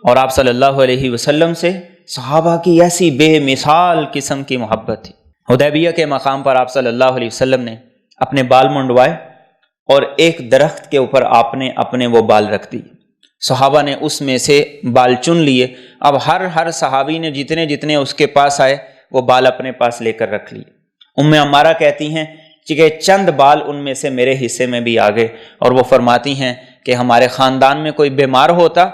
اور آپ صلی اللہ علیہ وسلم سے صحابہ کی ایسی بے مثال قسم کی محبت تھی۔ حدیبیہ کے مقام پر آپ صلی اللہ علیہ وسلم نے اپنے بال منڈوائے اور ایک درخت کے اوپر آپ نے اپنے وہ بال رکھ دی، صحابہ نے اس میں سے بال چن لیے۔ اب ہر صحابی نے جتنے جتنے اس کے پاس آئے وہ بال اپنے پاس لے کر رکھ لیے۔ ام عمارہ کہتی ہیں کہ چند بال ان میں سے میرے حصے میں بھی آ گئے، اور وہ فرماتی ہیں کہ ہمارے خاندان میں کوئی بیمار ہوتا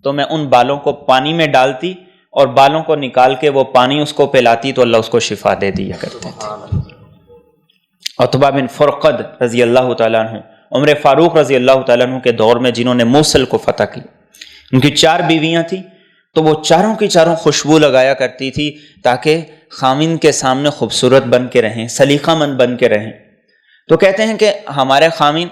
تو میں ان بالوں کو پانی میں ڈالتی اور بالوں کو نکال کے وہ پانی اس کو پلاتی تو اللہ اس کو شفا دے دیا کرتے تھے۔ عتبہ بن فرقد رضی اللہ تعالیٰ عنہ، عمر فاروق رضی اللہ تعالیٰ عنہ کے دور میں جنہوں نے موصل کو فتح کی، ان کی 4 بیویاں تھیں، تو وہ چاروں کی چاروں خوشبو لگایا کرتی تھی تاکہ خامن کے سامنے خوبصورت بن کے رہیں، سلیقہ مند بن کے رہیں۔ تو کہتے ہیں کہ ہمارے خامن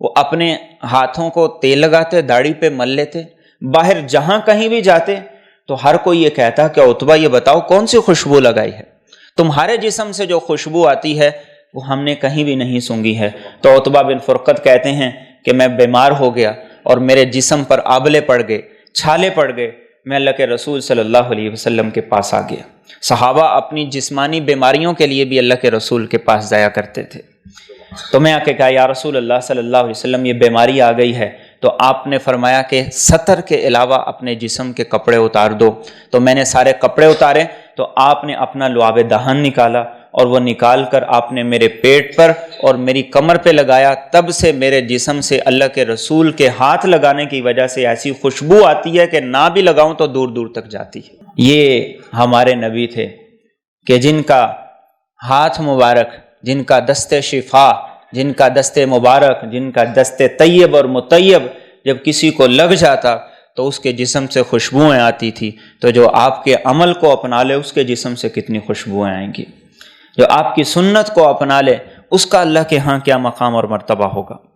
وہ اپنے ہاتھوں کو تیل لگاتے، داڑھی پہ مل لیتے، باہر جہاں کہیں بھی جاتے تو ہر کوئی یہ کہتا کہ عتبہ یہ بتاؤ کون سی خوشبو لگائی ہے، تمہارے جسم سے جو خوشبو آتی ہے وہ ہم نے کہیں بھی نہیں سونگھی ہے۔ تو عتبہ بن فرقد کہتے ہیں کہ میں بیمار ہو گیا اور میرے جسم پر آبلے پڑ گئے، چھالے پڑ گئے، میں اللہ کے رسول صلی اللہ علیہ وسلم کے پاس آ گیا۔ صحابہ اپنی جسمانی بیماریوں کے لیے بھی اللہ کے رسول کے پاس جایا کرتے تھے۔ تو میں آ کے کہا یا رسول اللہ صلی اللہ علیہ وسلم یہ بیماری آ گئی ہے، تو آپ نے فرمایا کہ ستر کے علاوہ اپنے جسم کے کپڑے اتار دو۔ تو میں نے سارے کپڑے اتارے تو آپ نے اپنا لعاب دہن نکالا اور وہ نکال کر آپ نے میرے پیٹ پر اور میری کمر پہ لگایا۔ تب سے میرے جسم سے اللہ کے رسول کے ہاتھ لگانے کی وجہ سے ایسی خوشبو آتی ہے کہ نہ بھی لگاؤں تو دور دور تک جاتی ہے۔ یہ ہمارے نبی تھے کہ جن کا ہاتھ مبارک، جن کا دست شفا، جن کا دست مبارک، جن کا دست طیب اور مطیب جب کسی کو لگ جاتا تو اس کے جسم سے خوشبوئیں آتی تھی، تو جو آپ کے عمل کو اپنا لے اس کے جسم سے کتنی خوشبوئیں آئیں گی، جو آپ کی سنت کو اپنا لے اس کا اللہ کے ہاں کیا مقام اور مرتبہ ہوگا۔